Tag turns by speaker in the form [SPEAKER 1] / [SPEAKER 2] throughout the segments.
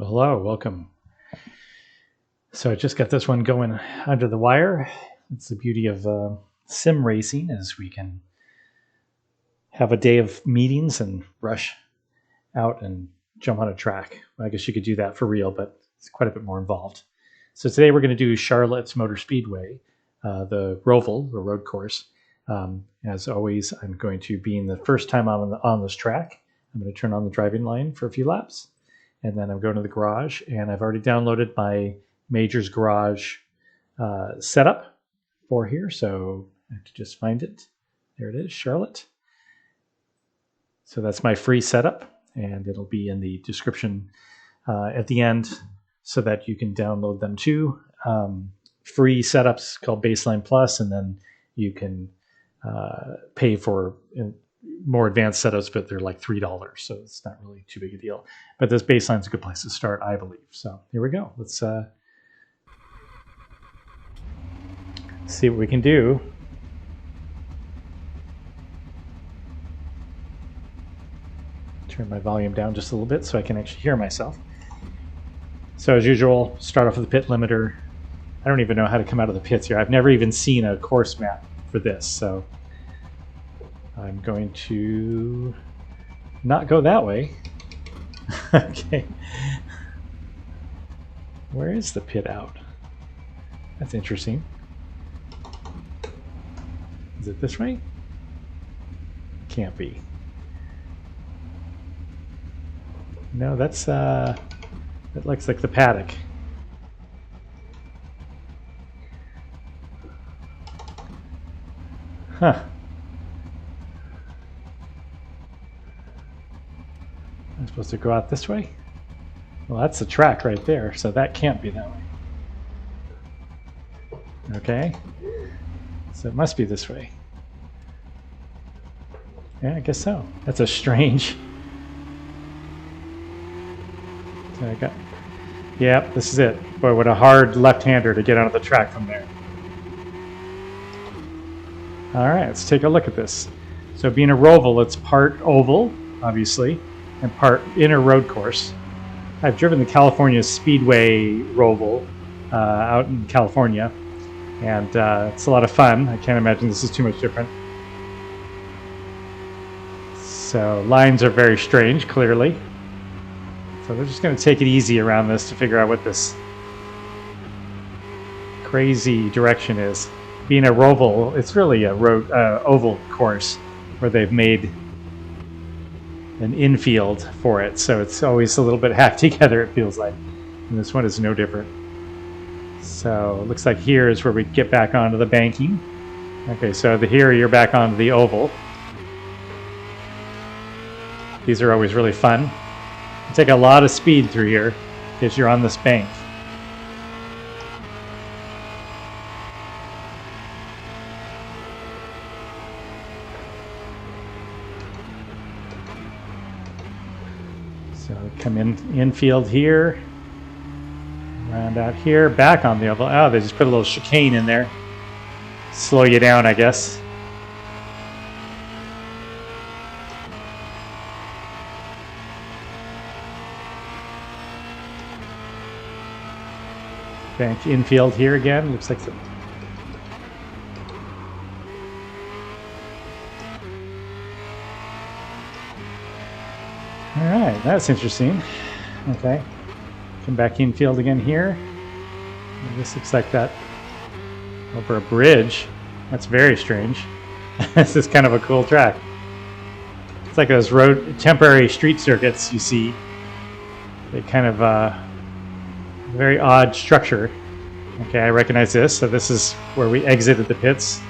[SPEAKER 1] Hello, welcome. So I just got this one going under the wire. It's the beauty of sim racing, is we can have a day of meetings and rush out and jump on a track. I guess you could do that for real, but it's quite a bit more involved. So today we're going to do Charlotte's Motor Speedway, the Roval, the road course. As always, I'm going to be in the first time on this track. I'm going to turn on the driving line for a few laps. And then I'm going to the garage, and I've already downloaded my Majors Garage setup for here. So I have to just find it. There it is, Charlotte. So that's my free setup, and it'll be in the description at the end so that you can download them too. Free setups called Baseline Plus, and then you can pay for more advanced setups, but they're like $3, so it's not really too big a deal. But this baseline's a good place to start, I believe. So here we go. Let's see what we can do. Turn my volume down just a little bit so I can actually hear myself. So as usual, start off with the pit limiter. I don't even know how to come out of the pits here. I've never even seen a course map for this, so I'm going to not go that way. Okay. Where is the pit out? That's interesting. Is it this way? Can't be. No, that's that looks like the paddock. Huh. I'm supposed to go out this way? Well, that's the track right there, so that can't be that way. Okay. So it must be this way. Yeah, I guess so. That's a strange... So I got... Yep, this is it. Boy, what a hard left-hander to get out of the track from there. All right, let's take a look at this. So being a Roval, it's part oval, obviously, and part inner road course. I've driven the California Speedway Roval out in California, and it's a lot of fun. I can't imagine this is too much different. So lines are very strange, clearly. So we're just going to take it easy around this to figure out what this crazy direction is. Being a Roval, it's really a road oval course where they've made an infield for it, so it's always a little bit hacked together, it feels like. And this one is no different. So it looks like here is where we get back onto the banking. Okay, so here you're back onto the oval. These are always really fun. You take a lot of speed through here because you're on this bank. So come infield here, round out here, back on the oval. Oh, they just put a little chicane in there. Slow you down, I guess. Bank infield here again. Looks like some... All right, that's interesting. Okay, come back infield again here. And this looks like that over a bridge. That's very strange. This is kind of a cool track. It's like those temporary street circuits you see. They kind of very odd structure. Okay, I recognize this. So this is where we exited the pits.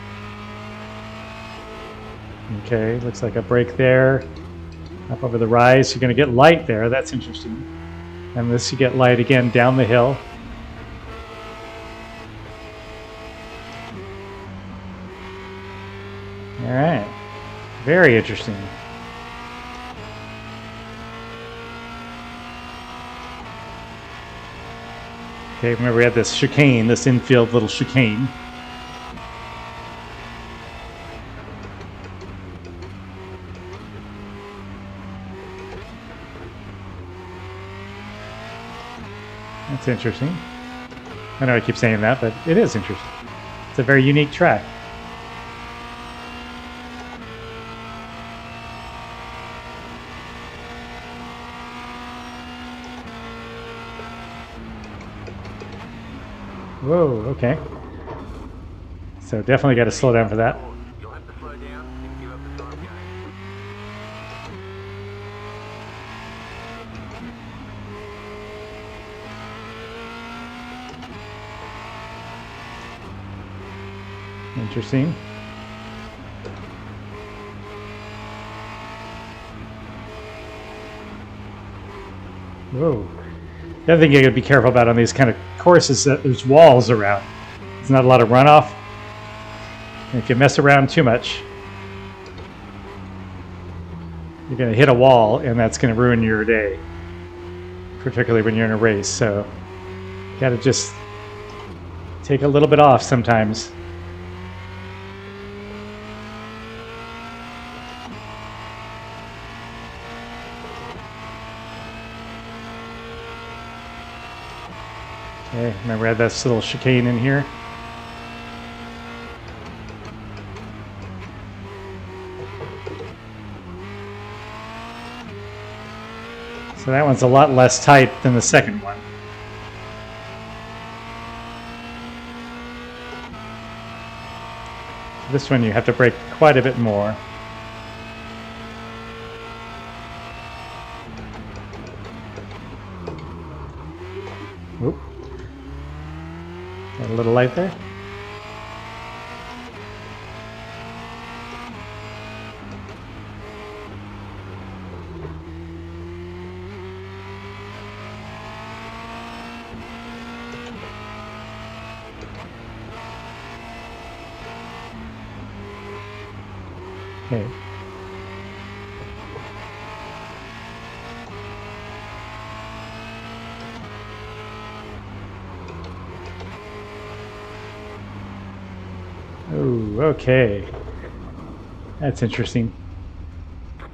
[SPEAKER 1] Okay, looks like a break there. Up over the rise, you're going to get light there. That's interesting. And this, you get light again down the hill. All right, very interesting. Okay, remember we had this chicane, this infield little chicane. It's interesting. I know I keep saying that, but it is interesting. It's a very unique track. Whoa, okay. So definitely got to slow down for that.
[SPEAKER 2] You'll have to slow down and give up the time game.
[SPEAKER 1] Interesting. Whoa. The other thing you got to be careful about on these kind of courses is that there's walls around. There's not a lot of runoff. And if you mess around too much, you're going to hit a wall, and that's going to ruin your day, particularly when you're in a race. So you got to just take a little bit off sometimes. Okay, remember I had this little chicane in here. So that one's a lot less tight than the second one. This one you have to brake quite a bit more. Oop. Got a little light there. Okay. Oh, okay. That's interesting.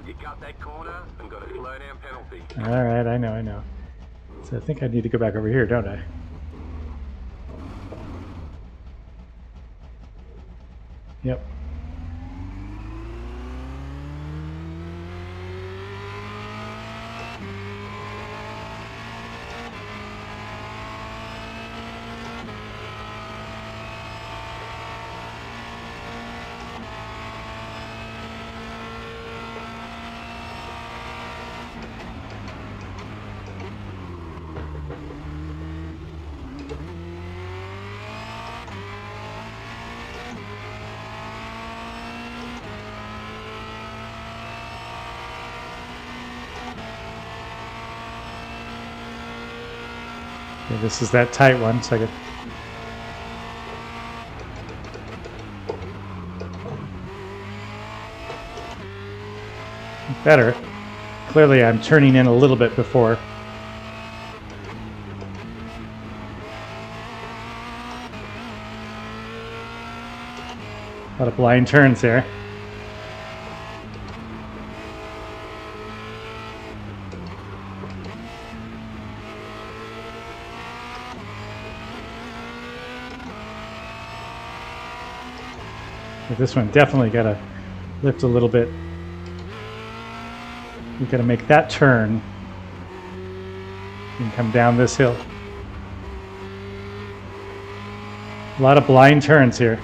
[SPEAKER 2] You got that corner and got a slow down penalty.
[SPEAKER 1] All right, I know. So I think I need to go back over here, don't I? Yep. Okay, this is that tight one, so I could... Better. Clearly I'm turning in a little bit before. A lot of blind turns there. But this one definitely got to lift a little bit. We've got to make that turn and come down this hill. A lot of blind turns here.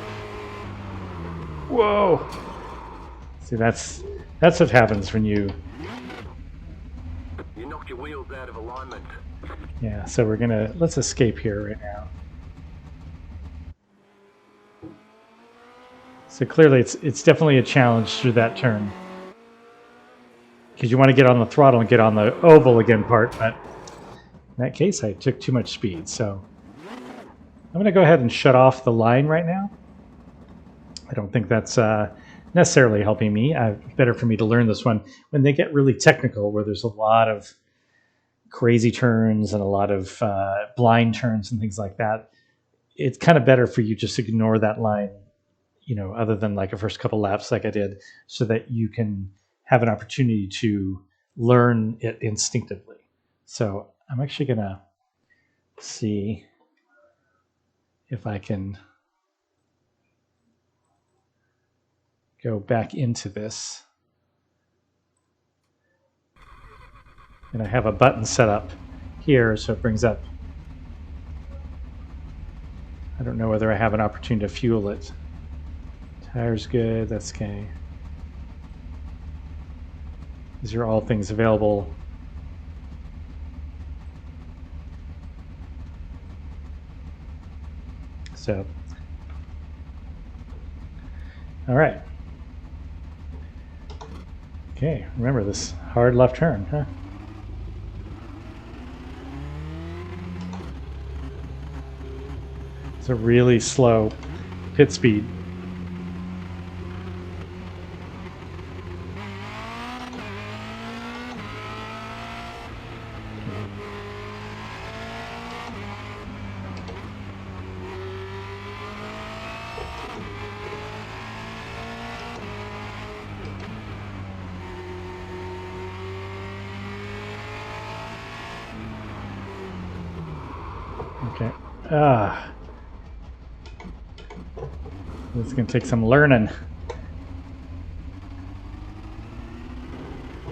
[SPEAKER 1] Whoa! See, that's what happens when you...
[SPEAKER 2] You knocked your wheels out of alignment.
[SPEAKER 1] Yeah, so we're gonna... Let's escape here right now. So clearly it's definitely a challenge through that turn. Because you want to get on the throttle and get on the oval again part, but in that case I took too much speed. So I'm going to go ahead and shut off the line right now. I don't think that's necessarily helping me. Better for me to learn this one. When they get really technical, where there's a lot of crazy turns and a lot of blind turns and things like that, it's kind of better for you just to ignore that line, you know, other than like a first couple laps like I did, so that you can have an opportunity to learn it instinctively. So I'm actually going to see if I can go back into this. And I have a button set up here, so it brings up. I don't know whether I have an opportunity to fuel it. Tire's good, that's okay. These are all things available. So, all right. Okay, remember this hard left turn, huh? It's a really slow pit speed. Okay. It's going to take some learning.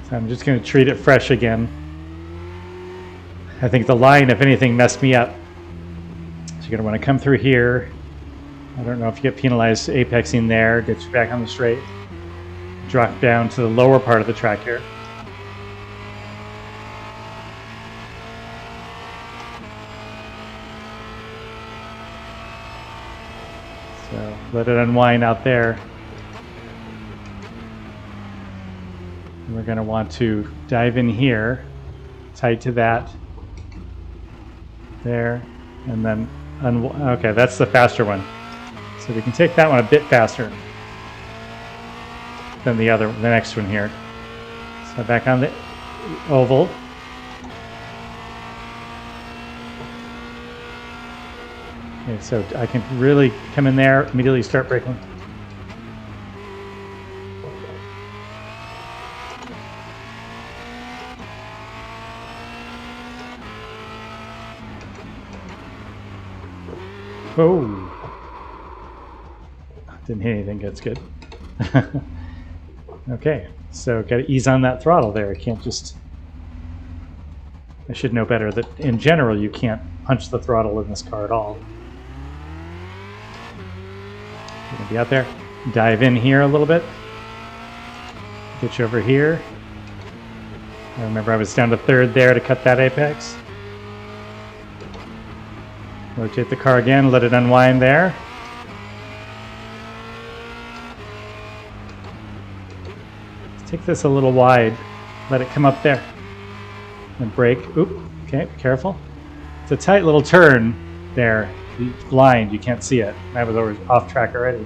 [SPEAKER 1] So I'm just going to treat it fresh again. I think the line, if anything, messed me up. So you're going to want to come through here. I don't know if you get penalized apexing there. Get you back on the straight. Drop down to the lower part of the track here. So let it unwind out there. And we're going to want to dive in here, tight to that, there, and then okay, that's the faster one. So we can take that one a bit faster than the next one here. So back on the oval. Okay, so I can really come in there, immediately start braking. Oh, didn't hit anything, that's good. Okay, so got to ease on that throttle there. I can't just, I should know better that in general you can't punch the throttle in this car at all. You're gonna be out there, dive in here a little bit, get you over here. I remember I was down to third there to cut that apex. Rotate the car again, let it unwind there. Let's take this a little wide, let it come up there. And brake. Oop, okay, be careful. It's a tight little turn there. It's blind, you can't see it. I was already off track already.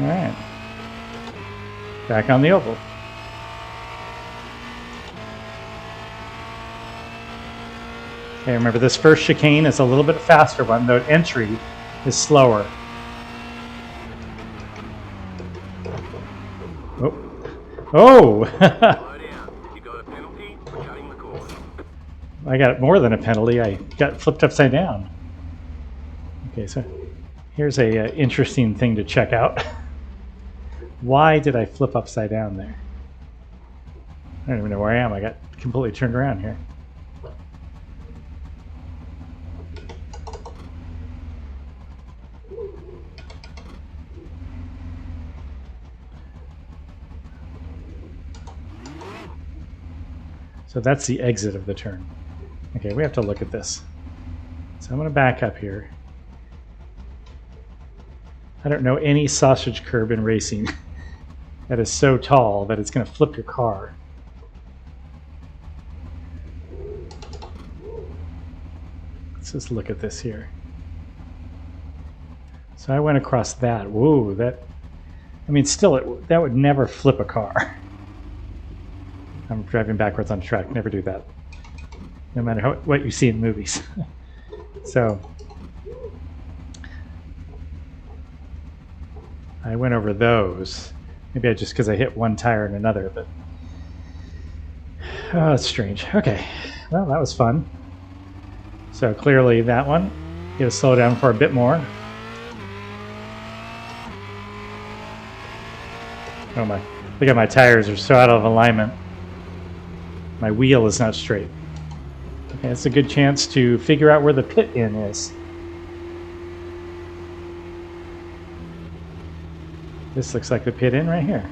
[SPEAKER 1] All right. Back on the oval. Okay, remember this first chicane is a little bit faster one, though entry is slower. Oh! Oh!
[SPEAKER 2] You got a penalty for cutting the corner.
[SPEAKER 1] I got more than a penalty. I got flipped upside down. Okay, so here's a interesting thing to check out. Why did I flip upside down there? I don't even know where I am. I got completely turned around here. So that's the exit of the turn. Okay, we have to look at this. So I'm going to back up here. I don't know any sausage curb in racing that is so tall that it's going to flip your car. Let's just look at this here. So I went across that. Whoa, that, I mean, still, that would never flip a car. I'm driving backwards on track. Never do that. No matter what you see in movies. So I went over those. Maybe I just because I hit one tire and another, but Oh, that's strange. Okay, well, that was fun. So clearly that one, gonna slow down for a bit more. Oh my, look at my tires are so out of alignment. My wheel is not straight. Okay, it's a good chance to figure out where the pit in is. This looks like the pit in right here.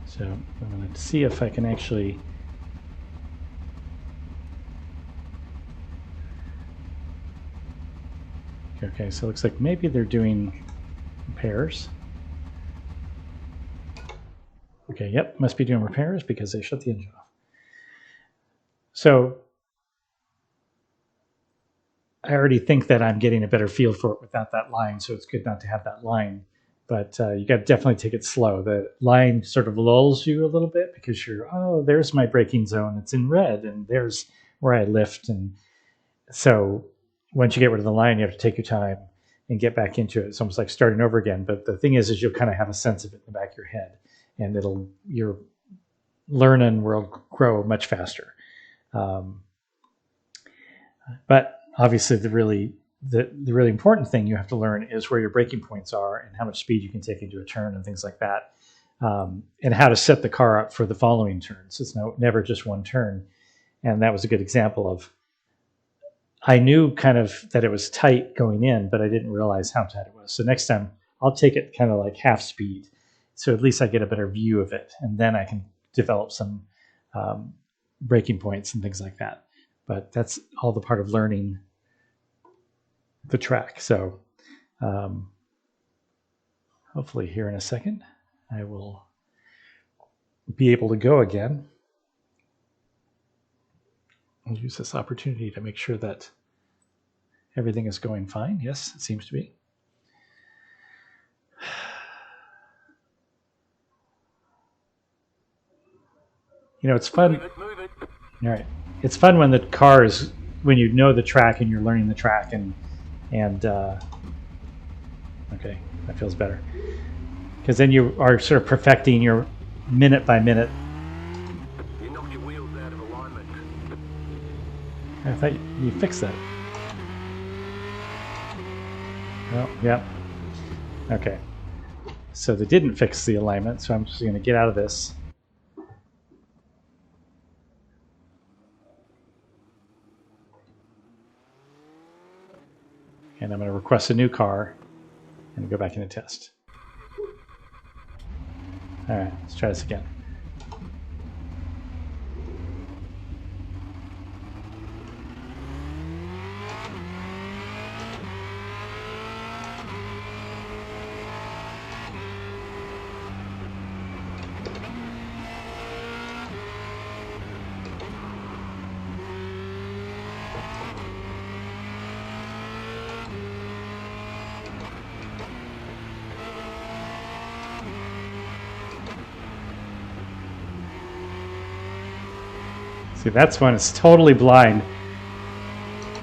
[SPEAKER 1] So I'm going to see if I can actually okay, so it looks like maybe they're doing repairs. Okay, yep, must be doing repairs because they shut the engine off. So I already think that I'm getting a better feel for it without that line, so it's good not to have that line. But you got to definitely take it slow. The line sort of lulls you a little bit because you're, oh, there's my braking zone. It's in red, and there's where I lift. And so once you get rid of the line, you have to take your time and get back into it. It's almost like starting over again. But the thing is you'll kind of have a sense of it in the back of your head, and your learning will grow much faster. But obviously, the really important thing you have to learn is where your braking points are and how much speed you can take into a turn and things like that, and how to set the car up for the following turns. It's never just one turn, and that was a good example of. I knew kind of that it was tight going in, but I didn't realize how tight it was. So next time, I'll take it kind of like half speed, so at least I get a better view of it, and then I can develop some braking points and things like that. But that's all the part of learning the track. So hopefully here in a second, I will be able to go again. I'll use this opportunity to make sure that everything is going fine. Yes, it seems to be. You know, it's fun.
[SPEAKER 2] Move it.
[SPEAKER 1] All right. It's fun when the car is, when you know the track and you're learning the track and okay, that feels better. Because then you are sort of perfecting your minute by minute.
[SPEAKER 2] You knocked your wheels out of alignment.
[SPEAKER 1] I thought you fixed that. Oh, yeah. Okay. So they didn't fix the alignment, so I'm just going to get out of this. And I'm going to request a new car and go back into test. All right, let's try this again. See, that's when it's totally blind.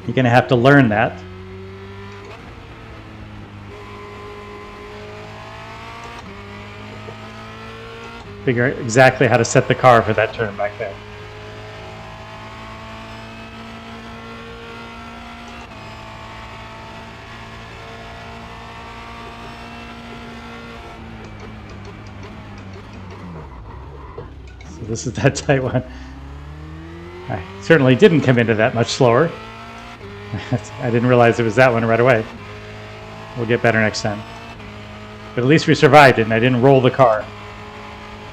[SPEAKER 1] You're going to have to learn that. Figure out exactly how to set the car for that turn back there. So this is that tight one. I certainly didn't come into that much slower. I didn't realize it was that one right away. We'll get better next time. But at least we survived it and I didn't roll the car.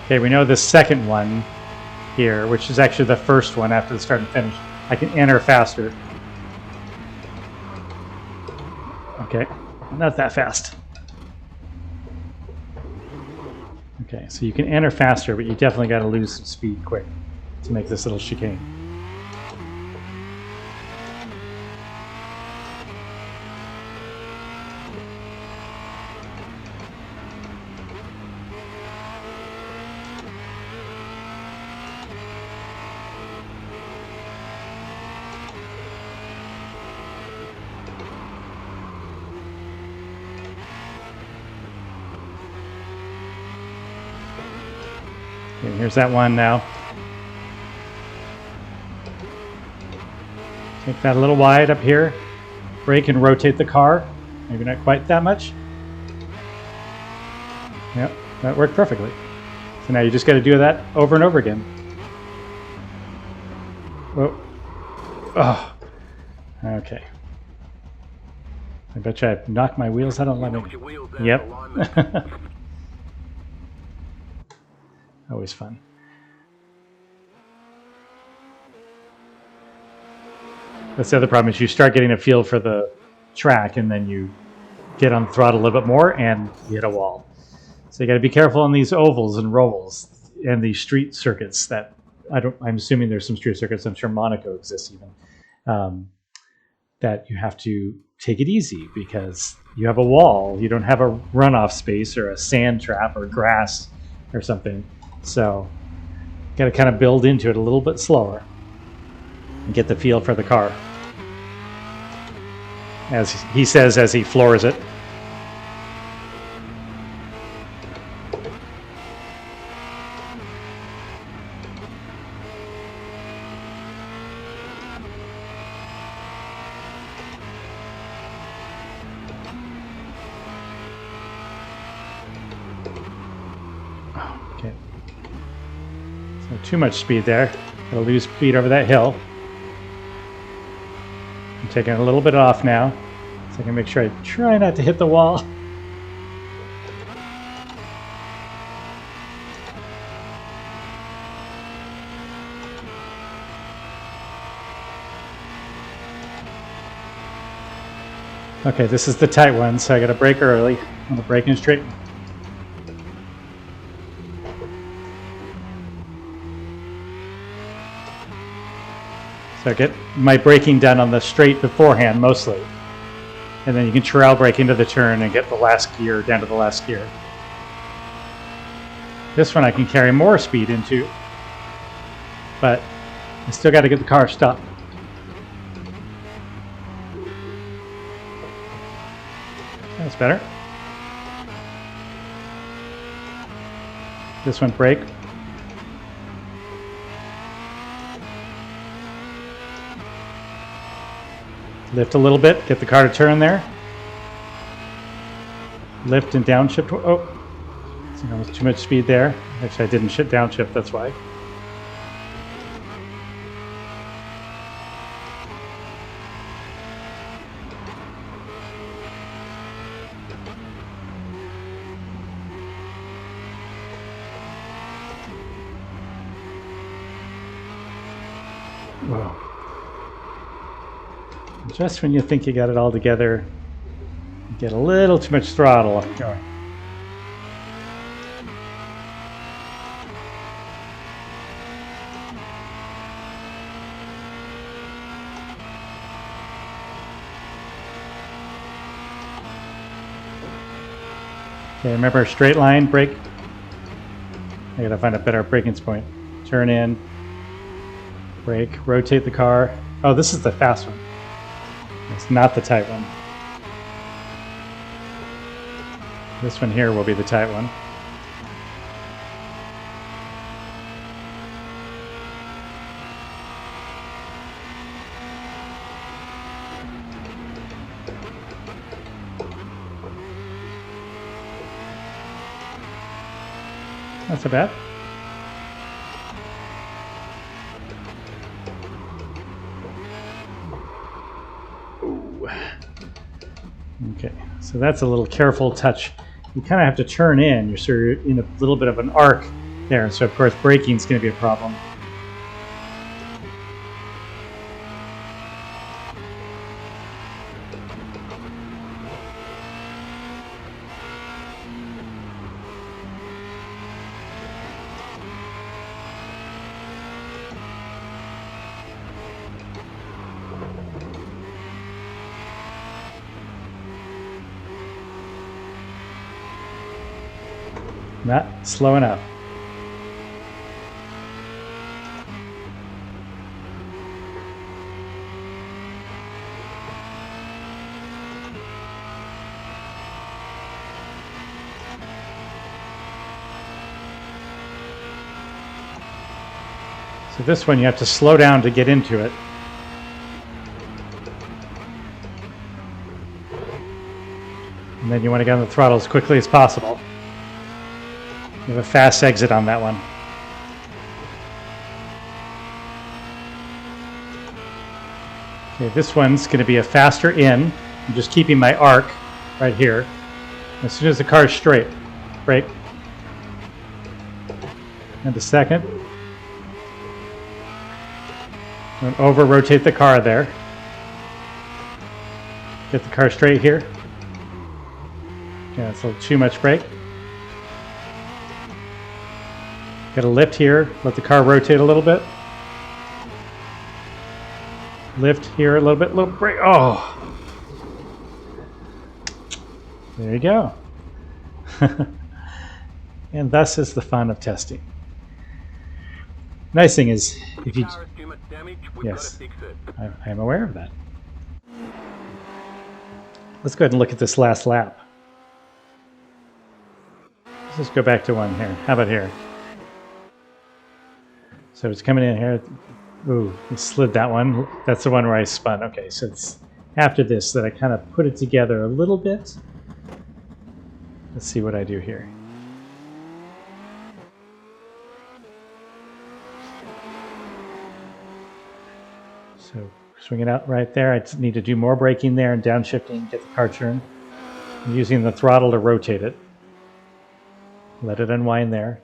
[SPEAKER 1] Okay, we know the second one here, which is actually the first one after the start and finish. I can enter faster. Okay, not that fast. Okay, so you can enter faster, but you definitely got to lose some speed quick to make this little chicane. here's that one now. Take that a little wide up here. Brake and rotate the car. Maybe not quite that much. Yep, that worked perfectly. So now you just got to do that over and over again. Whoa. Oh. Okay. I bet you I knocked my wheels out of alignment. Yep. Always fun. That's the other problem is you start getting a feel for the track and then you get on the throttle a little bit more and you hit a wall. So you got to be careful on these ovals and rovals and these street circuits that I'm assuming there's some street circuits. I'm sure Monaco exists even. That you have to take it easy because you have a wall. You don't have a runoff space or a sand trap or grass or something. So you got to kind of build into it a little bit slower and get the feel for the car. As he says as he floors it. Okay. So too much speed there. Gotta lose speed over that hill. I'm taking a little bit off now, so I can make sure I try not to hit the wall. Okay, this is the tight one, so I gotta brake early. I'm gonna brake in straight. So I get my braking done on the straight beforehand, mostly. And then you can trail brake into the turn and get the last gear down to the last gear. This one I can carry more speed into, but I still got to get the car stopped. That's better. This one brake. Lift a little bit, get the car to turn there. Lift and downshift. Oh, so almost too much speed there. Actually, I didn't downshift, that's why. Whoa. Just when you think you got it all together, you get a little too much throttle going. Okay, remember straight line, brake. I gotta find a better braking point. Turn in, brake, rotate the car. Oh, this is the fast one. It's not the tight one. This one here will be the tight one. Not so bad. Okay, so that's a little careful touch. You kind of have to turn in. You're in a little bit of an arc there, so of course braking is going to be a problem. Not slow enough. So this one you have to slow down to get into it. And then you want to get on the throttle as quickly as possible. You have a fast exit on that one. Okay, this one's going to be a faster in. I'm just keeping my arc right here. As soon as the car's straight, brake. And a second. And over rotate the car there. Get the car straight here. Yeah, it's a little too much brake. Got a lift here. Let the car rotate a little bit. Lift here a little bit. Little brake. Oh! There you go. And thus is the fun of testing. Nice thing is, if you... Yes, I'm aware of that. Let's go ahead and look at this last lap. Let's just go back to one here. How about here? So it's coming in here. Ooh, it slid that one. That's the one where I spun. Okay, so it's after this that I kind of put it together a little bit. Let's see what I do here. So swing it out right there. I just need to do more braking there and downshifting, get the car turned. I'm using the throttle to rotate it. Let it unwind there.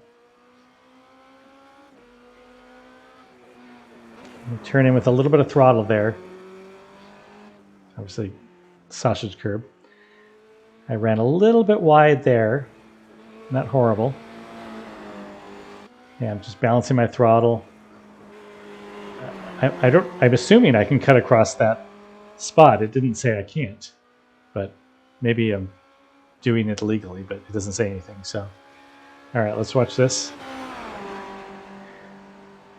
[SPEAKER 1] Turn in with a little bit of throttle there. Obviously, sausage curb. I ran a little bit wide there. Not horrible. Yeah, I'm just balancing my throttle. I'm assuming I can cut across that spot. It didn't say I can't, but maybe I'm doing it illegally, but it doesn't say anything. So, all right, let's watch this.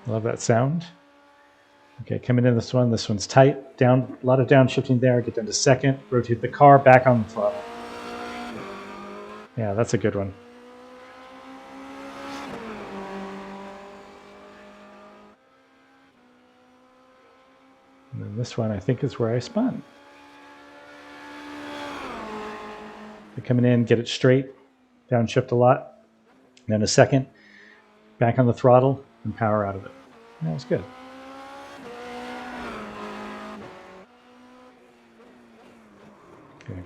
[SPEAKER 1] Love that sound. Okay, coming in this one. This one's tight. Down, a lot of downshifting there. Get down to second. Rotate the car back on the throttle. Yeah, that's a good one. And then this one, I think, is where I spun. So coming in, get it straight. Downshift a lot. And then a second. Back on the throttle and power out of it. That was good. Okay,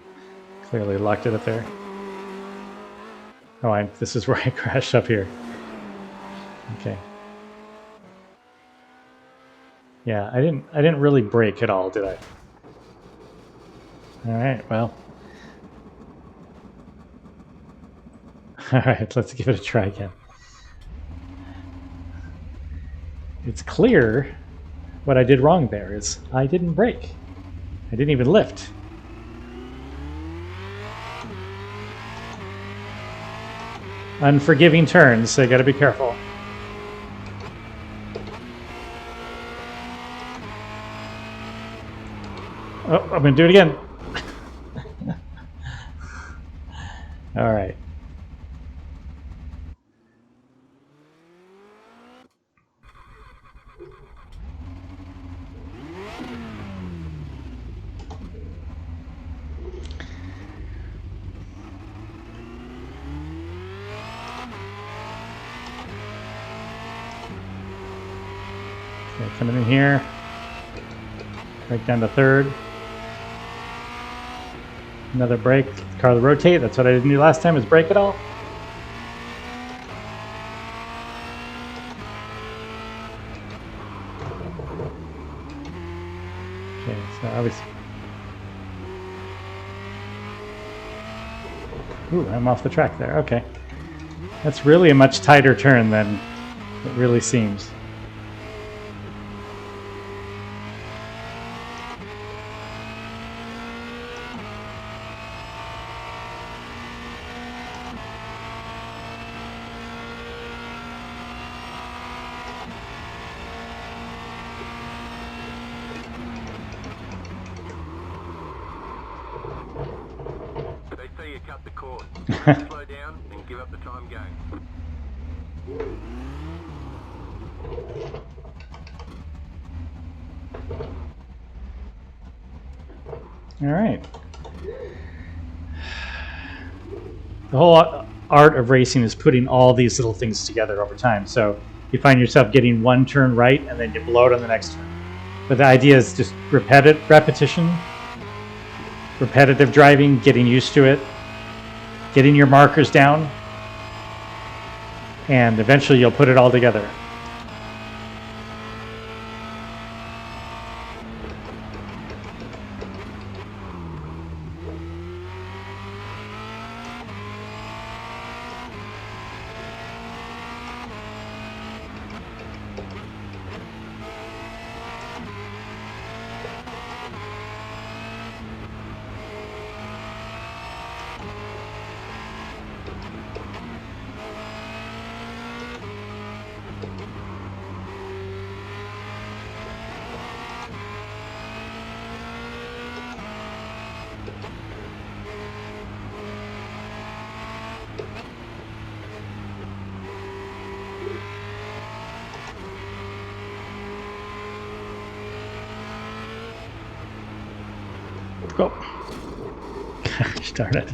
[SPEAKER 1] clearly locked it up there. Oh, this is where I crashed up here. Okay. Yeah, I didn't really brake at all, did I? All right, well. All right, let's give it a try again. It's clear what I did wrong there is I didn't brake. I didn't even lift. Unforgiving turns, so you gotta be careful. Oh, I'm gonna do it again. All right. Okay, coming in here. Break down to third. Another brake. Car to rotate. That's what I didn't do last time, is brake it all. Okay, so obviously. Ooh, I'm off the track there. Okay. That's really a much tighter turn than it really seems.
[SPEAKER 2] Cut the cord. Slow down and give up the time game.
[SPEAKER 1] All right. The whole art of racing is putting all these little things together over time. So you find yourself getting one turn right and then you blow it on the next turn. But the idea is just repetition, repetitive driving, getting used to it, getting your markers down, and eventually you'll put it all together. Go. Darn it.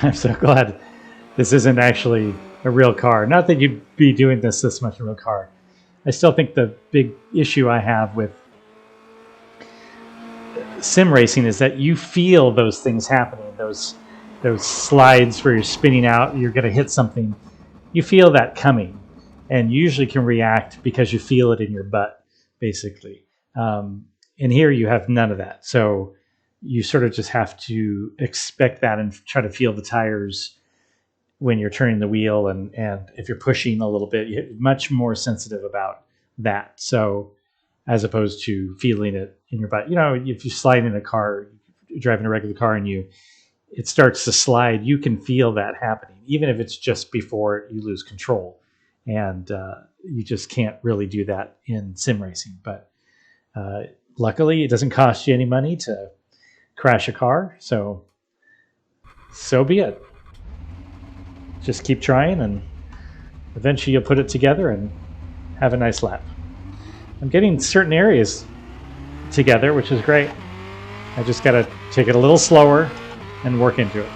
[SPEAKER 1] I'm so glad this isn't actually a real car. Not that you'd be doing this much in a real car. I still think the big issue I have with sim racing is that you feel those things happening, those slides where you're spinning out, you're going to hit something. You feel that coming, and you usually can react because you feel it in your butt, basically. And here you have none of that. So you sort of just have to expect that and try to feel the tires when you're turning the wheel. And if you're pushing a little bit, you're much more sensitive about that. So as opposed to feeling it in your butt, you know, if you slide in a car, you're driving a regular car and it starts to slide, you can feel that happening, even if it's just before you lose control. And you just can't really do that in sim racing. But luckily, it doesn't cost you any money to crash a car, so be it. Just keep trying, and eventually you'll put it together and have a nice lap. I'm getting certain areas together, which is great. I just got to take it a little slower and work into it.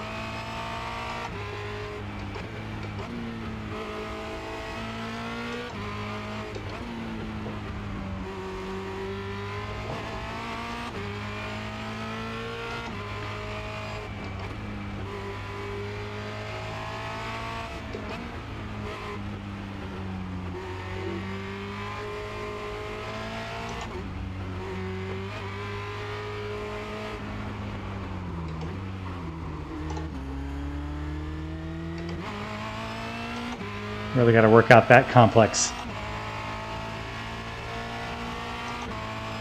[SPEAKER 1] Really got to work out that complex,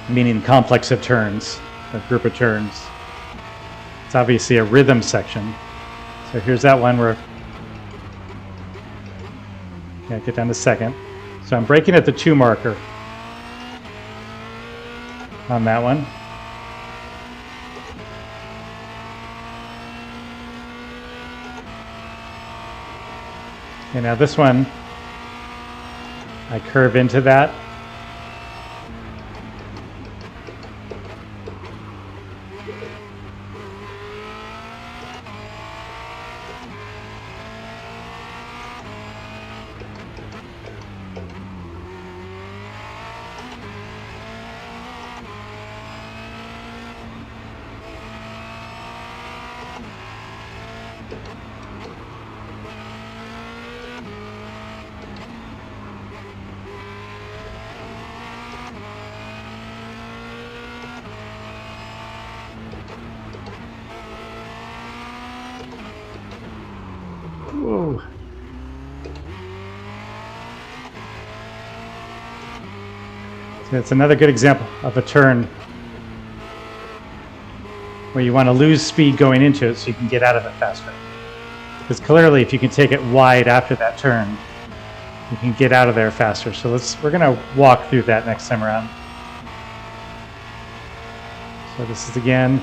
[SPEAKER 1] meaning complex of turns, a group of turns. It's obviously a rhythm section. So here's that one where yeah, get down to second. So I'm braking at the 2 marker on that one. Okay, now this one, I curve into that. Whoa. So it's another good example of a turn where you want to lose speed going into it so you can get out of it faster. Because clearly if you can take it wide after that turn, you can get out of there faster. So we're going to walk through that next time around. So this is again.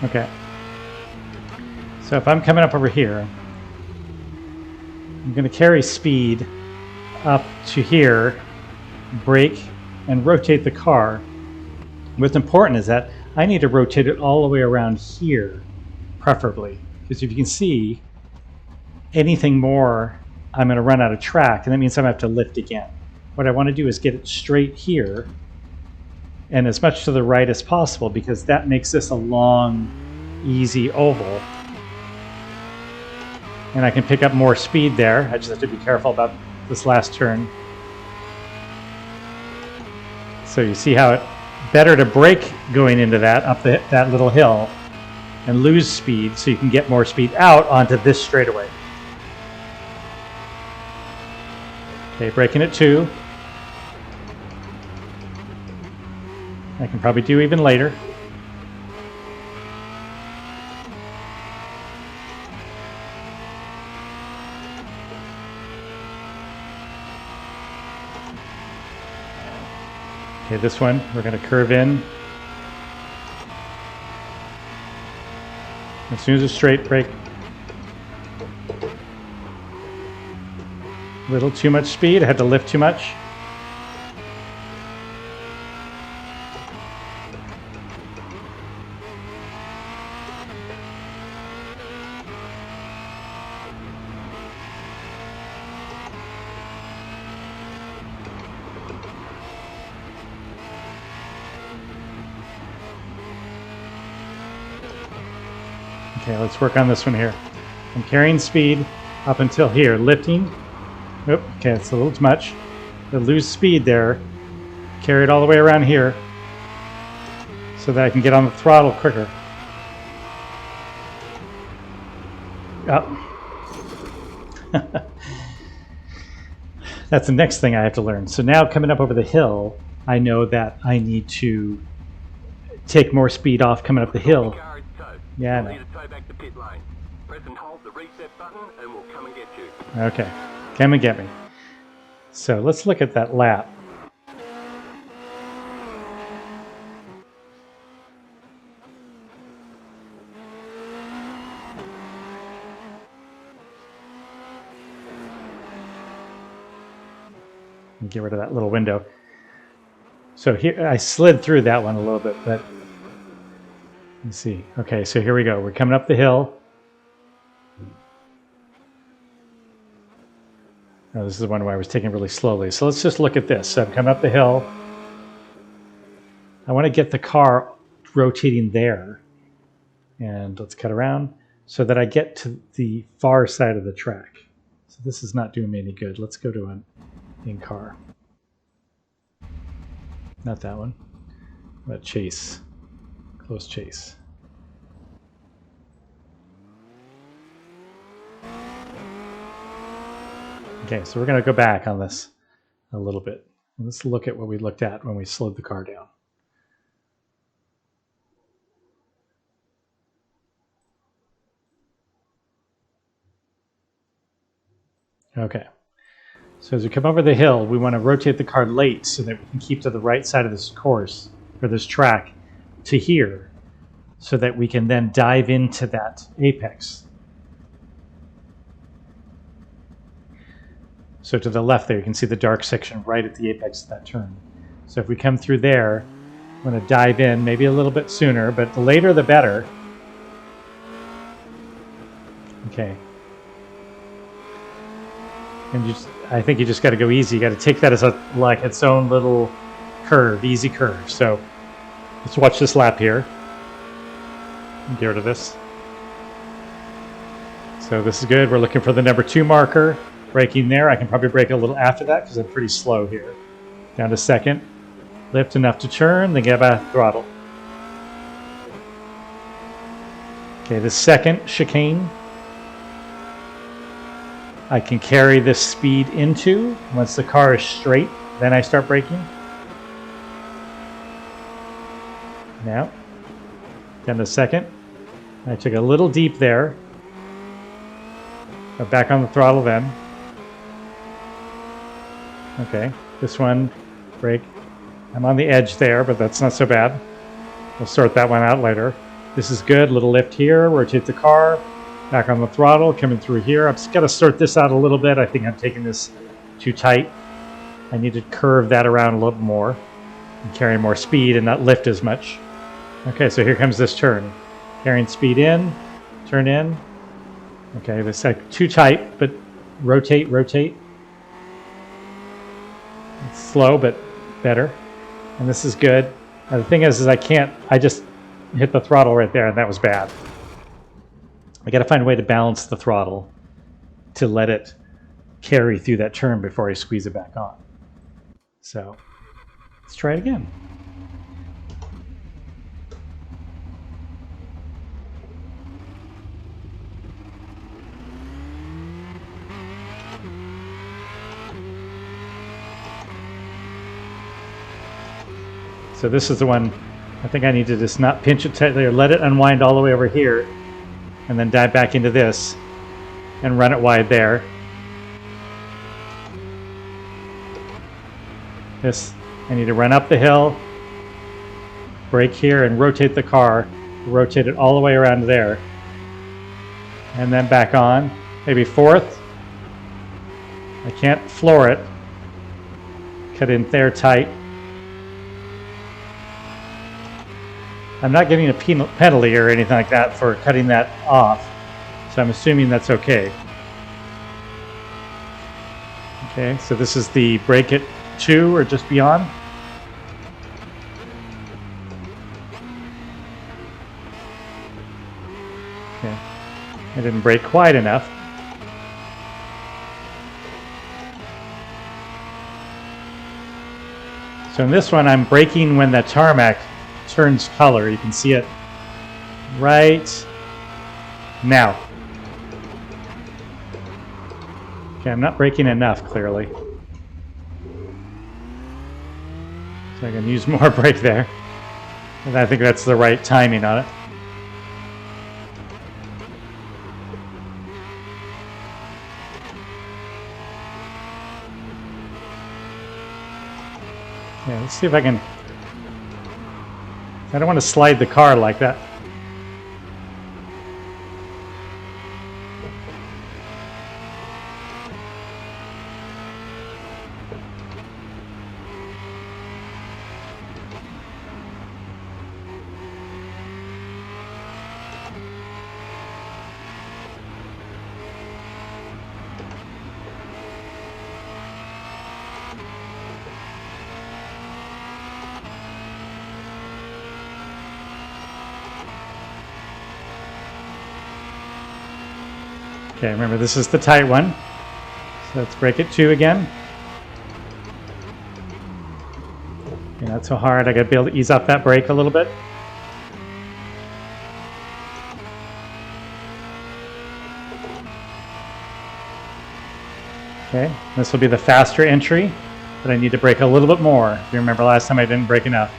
[SPEAKER 1] Okay. So if I'm coming up over here, I'm going to carry speed up to here, brake, and rotate the car. What's important is that I need to rotate it all the way around here, preferably. Because if you can see, anything more, I'm going to run out of track, and that means I'm going to have to lift again. What I want to do is get it straight here, and as much to the right as possible, because that makes this a long, easy oval. And I can pick up more speed there. I just have to be careful about this last turn. So you see how it better to brake going into that up that little hill and lose speed so you can get more speed out onto this straightaway. Okay, braking at 2. I can probably do even later. Okay, this one, we're going to curve in. As soon as it's straight, brake. A little too much speed, I had to lift too much. Okay, let's work on this one here. I'm carrying speed up until here, lifting. Oop, okay, it's a little too much. I lose speed there. Carry it all the way around here so that I can get on the throttle quicker. Oh. That's the next thing I have to learn. So now coming up over the hill, I know that I need to take more speed off coming up the hill. Yeah, I know.
[SPEAKER 2] Press and hold the reset button and we'll come and get you.
[SPEAKER 1] Okay, come and get me. So let's look at that lap. Get rid of that little window. So here, I slid through that one a little bit, but let's see. Okay, so here we go. We're coming up the hill. Oh, this is one where I was taking really slowly. So let's just look at this. So I'm coming up the hill. I want to get the car rotating there. And let's cut around so that I get to the far side of the track. So this is not doing me any good. Let's go to an in-car. Not that one. But chase. Close chase. Okay, so we're going to go back on this a little bit. Let's look at what we looked at when we slowed the car down. Okay, so as we come over the hill, we want to rotate the car late so that we can keep to the right side of this course, or this track, to here, so that we can then dive into that apex. So to the left there, you can see the dark section right at the apex of that turn. So if we come through there, I'm going to dive in, maybe a little bit sooner, but the later the better. Okay. And I think you just got to go easy. You got to take that as like its own little curve, easy curve. So let's watch this lap here. Get rid of this. So this is good. We're looking for the number 2 marker. Braking there. I can probably brake a little after that because I'm pretty slow here. Down to second. Lift enough to turn, then get back throttle. Okay, the second chicane I can carry this speed into. Once the car is straight, then I start braking. Now, down to second. I took a little deep there. But back on the throttle then. Okay, this one, brake. I'm on the edge there, but that's not so bad. We'll sort that one out later. This is good. Little lift here. Rotate the car. Back on the throttle. Coming through here. I've just got to sort this out a little bit. I think I'm taking this too tight. I need to curve that around a little more and carry more speed and not lift as much. Okay, so here comes this turn. Carrying speed in. Turn in. Okay, this is like too tight, but rotate, rotate. It's slow, but better. And this is good. Now, the thing is I just hit the throttle right there, and that was bad. I got to find a way to balance the throttle to let it carry through that turn before I squeeze it back on. So let's try it again. So this is the one I think I need to just not pinch it tightly or let it unwind all the way over here and then dive back into this and run it wide there. This, I need to run up the hill, brake here and rotate the car, rotate it all the way around there and then back on, maybe fourth. I can't floor it. Cut in there tight. I'm not getting a penalty or anything like that for cutting that off, so I'm assuming that's okay. Okay, so this is the brake at 2 or just beyond. Okay, I didn't brake quite enough. So in this one, I'm braking when the tarmac turns color. You can see it right now. Okay, I'm not braking enough, clearly. So I can use more brake there. And I think that's the right timing on it. Yeah, let's see if I can... I don't want to slide the car like that. Okay, remember this is the tight one. So let's brake it 2 again. Okay, not so hard. I got to be able to ease up that brake a little bit. Okay, this will be the faster entry, but I need to brake a little bit more. If you remember last time I didn't brake enough.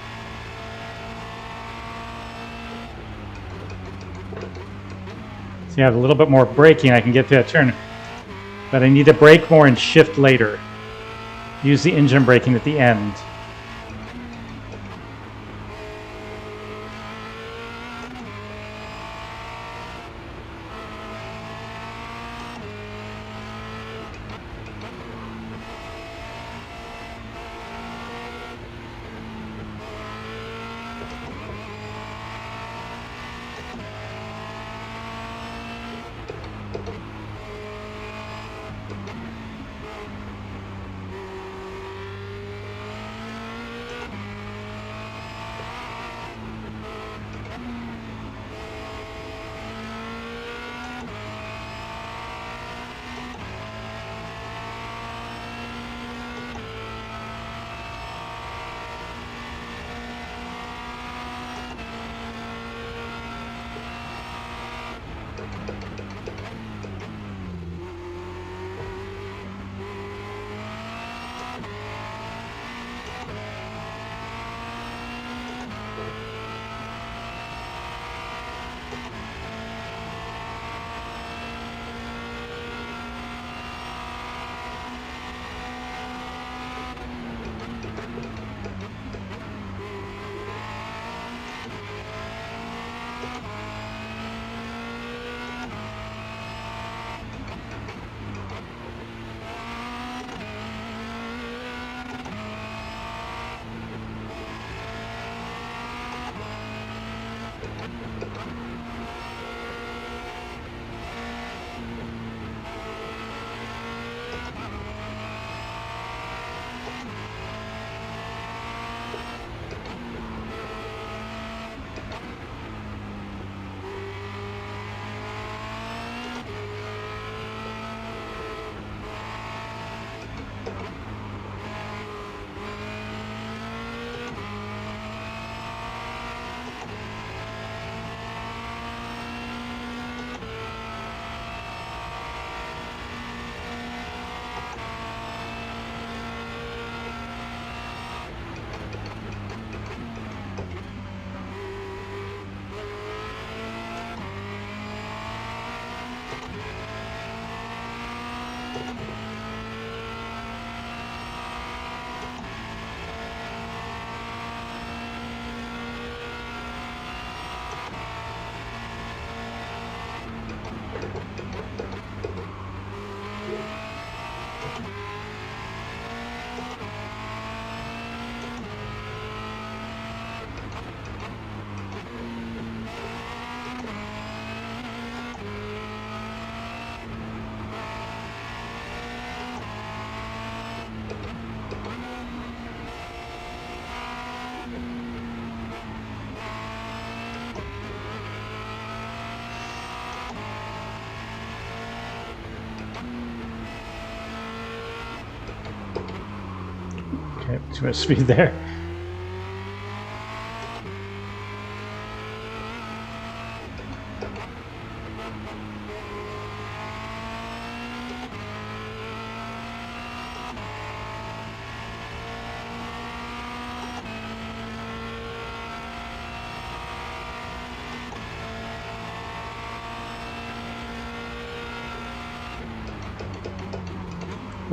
[SPEAKER 1] So you have a little bit more braking, I can get to that turn. But I need to brake more and shift later. Use the engine braking at the end. Okay, too much speed there.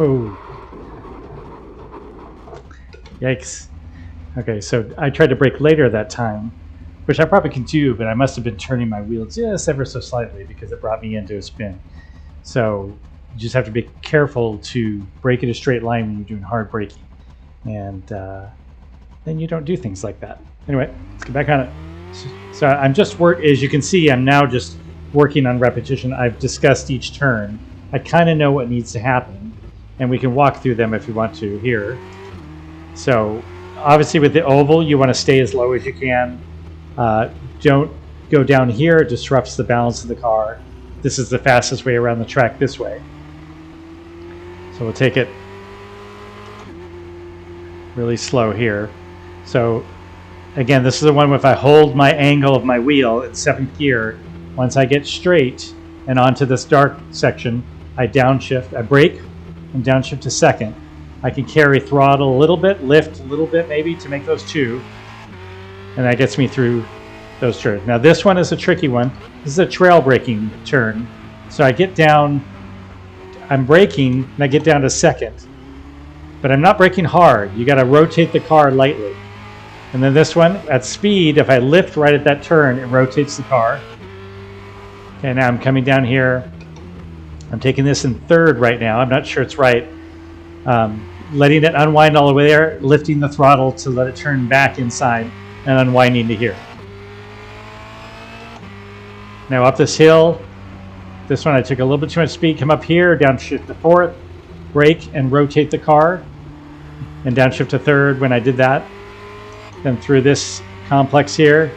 [SPEAKER 1] Oh. Yikes. Okay, so I tried to brake later that time, which I probably can do, but I must have been turning my wheel just ever so slightly because it brought me into a spin. So you just have to be careful to brake in a straight line when you're doing hard braking. And then you don't do things like that. Anyway, let's get back on it. So I'm just as you can see, I'm now just working on repetition. I've discussed each turn. I kind of know what needs to happen, and we can walk through them if you want to here. So obviously with the oval, you want to stay as low as you can. Don't go down here, it disrupts the balance of the car. This is the fastest way around the track this way. So we'll take it really slow here. So again, this is the one where if I hold my angle of my wheel in 7th gear, once I get straight and onto this dark section, I downshift, I brake and downshift to 2nd. I can carry throttle a little bit, lift a little bit maybe to make those 2. And that gets me through those turns. Now this one is a tricky one. This is a trail braking turn. So I get down, I'm braking and I get down to 2nd. But I'm not braking hard. You got to rotate the car lightly. And then this one, at speed, if I lift right at that turn, it rotates the car. Okay, now I'm coming down here. I'm taking this in 3rd right now. I'm not sure it's right. Letting it unwind all the way there, lifting the throttle to let it turn back inside, and unwinding to here. Now up this hill, this one I took a little bit too much speed, come up here, downshift to 4th, brake and rotate the car, and downshift to 3rd when I did that. Then through this complex here,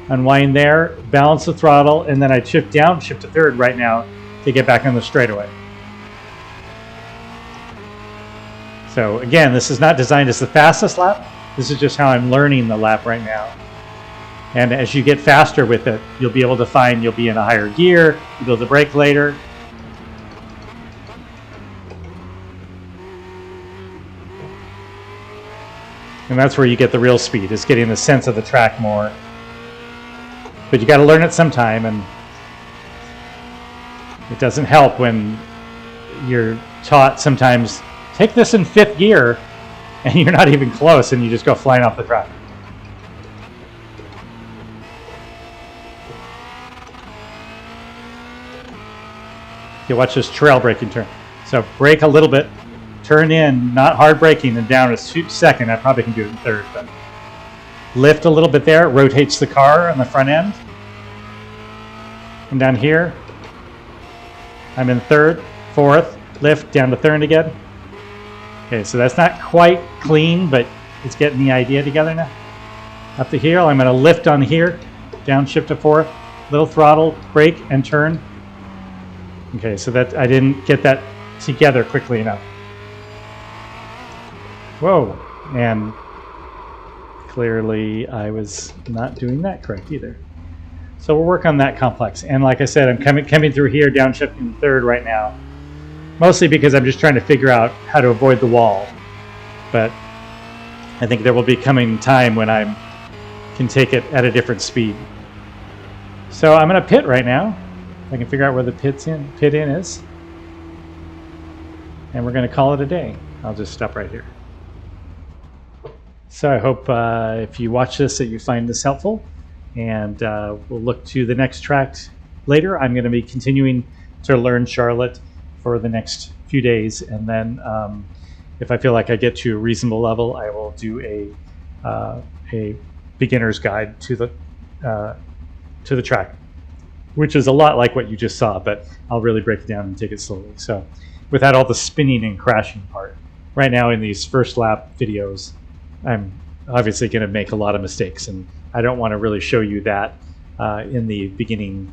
[SPEAKER 1] unwind there, balance the throttle, and then I shift to 3rd right now to get back on the straightaway. So again, this is not designed as the fastest lap. This is just how I'm learning the lap right now. And as you get faster with it, you'll be able to find you'll be in a higher gear, you'll be able to brake later. And that's where you get the real speed, is getting the sense of the track more. But you got to learn it sometime, and it doesn't help when you're taught sometimes, take this in 5th gear, and you're not even close, and you just go flying off the track. You watch this trail braking turn. So brake a little bit, turn in, not hard braking, and down to 2nd. I probably can do it in 3rd, but lift a little bit there, rotates the car on the front end. And down here, I'm in 3rd, 4th, lift down to 3rd again. Okay, so that's not quite clean, but it's getting the idea together now. Up the hill, I'm going to lift on here, downshift to 4th, little throttle, brake, and turn. Okay, so that I didn't get that together quickly enough. Whoa, and clearly I was not doing that correct either. So we'll work on that complex. And like I said, I'm coming through here, downshifting 3rd right now. Mostly because I'm just trying to figure out how to avoid the wall. But I think there will be coming time when I can take it at a different speed. So I'm going to pit right now. If I can figure out where the pit in is. And we're going to call it a day. I'll just stop right here. So I hope if you watch this that you find this helpful. And we'll look to the next track later. I'm going to be continuing to learn Charlotte for the next few days. And then if I feel like I get to a reasonable level, I will do a beginner's guide to the track, which is a lot like what you just saw, but I'll really break it down and take it slowly. So without all the spinning and crashing part. Right now in these first lap videos, I'm obviously going to make a lot of mistakes, and I don't want to really show you that in the beginning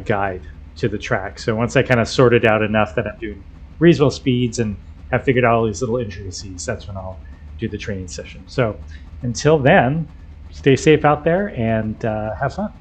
[SPEAKER 1] guide to the track. So once I kind of sorted out enough that I'm doing reasonable speeds and have figured out all these little intricacies, that's when I'll do the training session. So until then, stay safe out there and have fun.